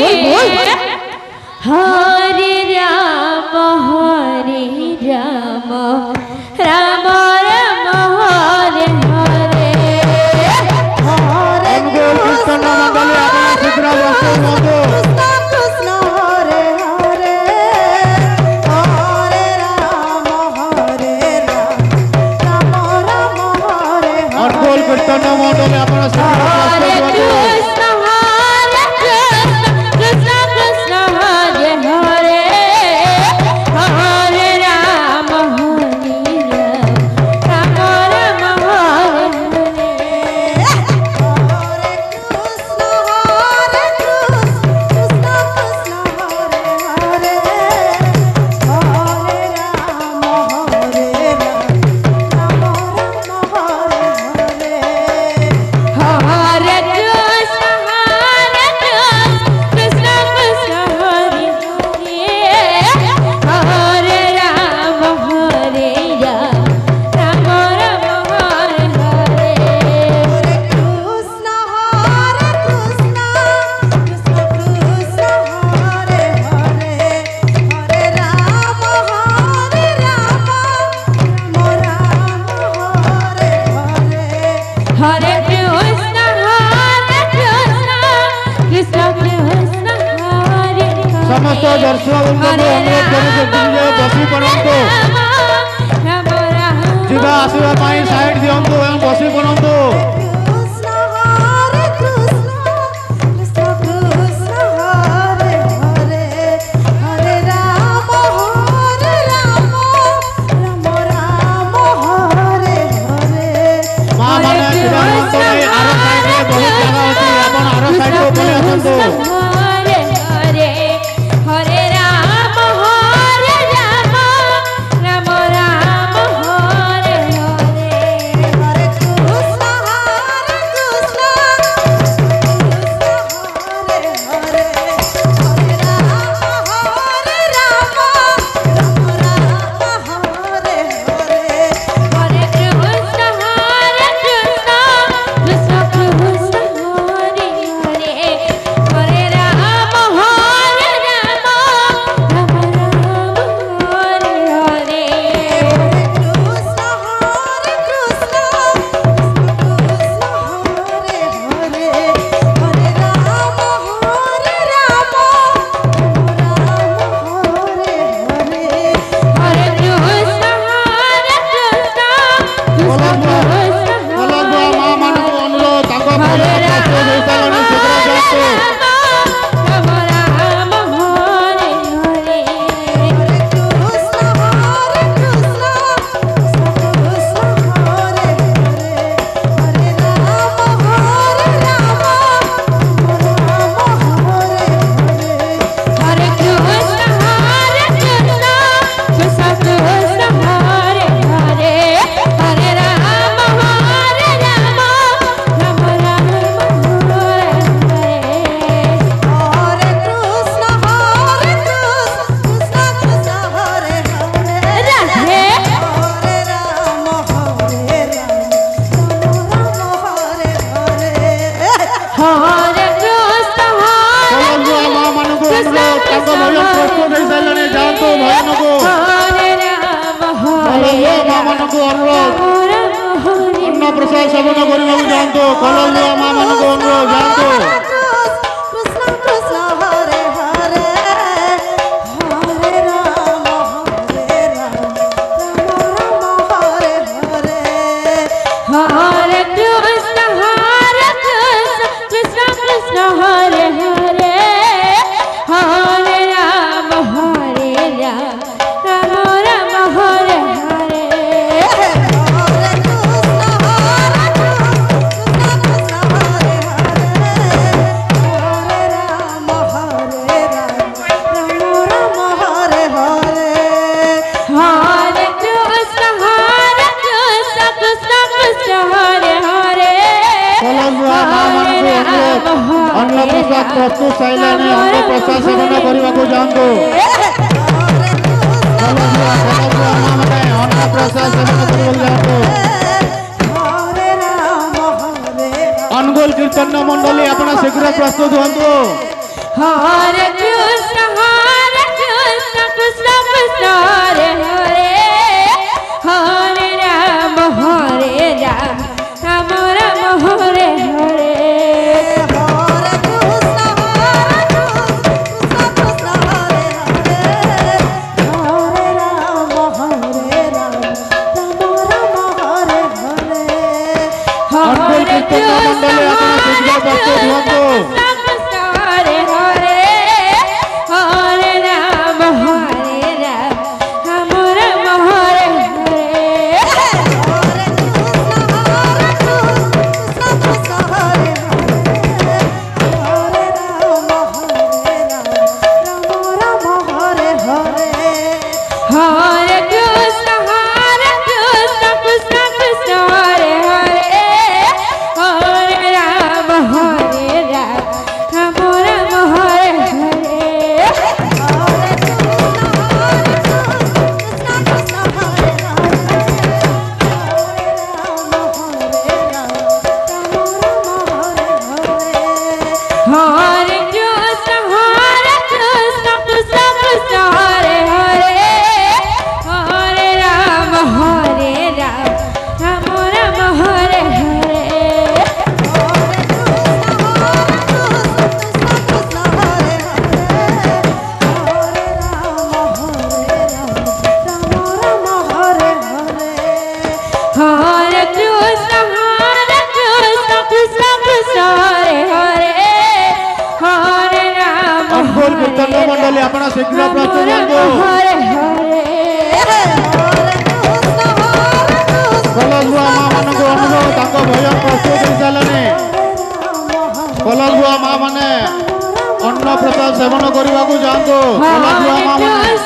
हरे राम राम राम हरे हरे हरे कृष्ण मंडली अपना शीघ्र कृष्ण हरे हरे हरे राम राम हरे अनुकूल कीर्तन मंडली अपना समस्त दर्शक बसी पड़ो जीवा आसवा साइड दिंतु बसी पड़ो अन्न प्रसाद सेवन करने जातु कलम माँ मान को अनुरोध जातु अन्न प्रसाद प्रस्तुत साइले अन्न प्रसाद सेवन करने को जातु अन्न प्रसाद सेवन कर जातु अनुकूल कीर्तन मंडली अपना शीघ्र प्रस्तुत हूँ Hare Krishna Krishna Krishna Hare Hare Hare Rama Rama Rama Hare Hare मंडली अपना शीघ्र प्रस्तुत कलगुआ माँ मान को अनुरोध ताको भय प्रस्तुत हो सारे कलगुआ माँ माने अन्न प्रसाद सेवन करने को जातु कलगुआ माँ माने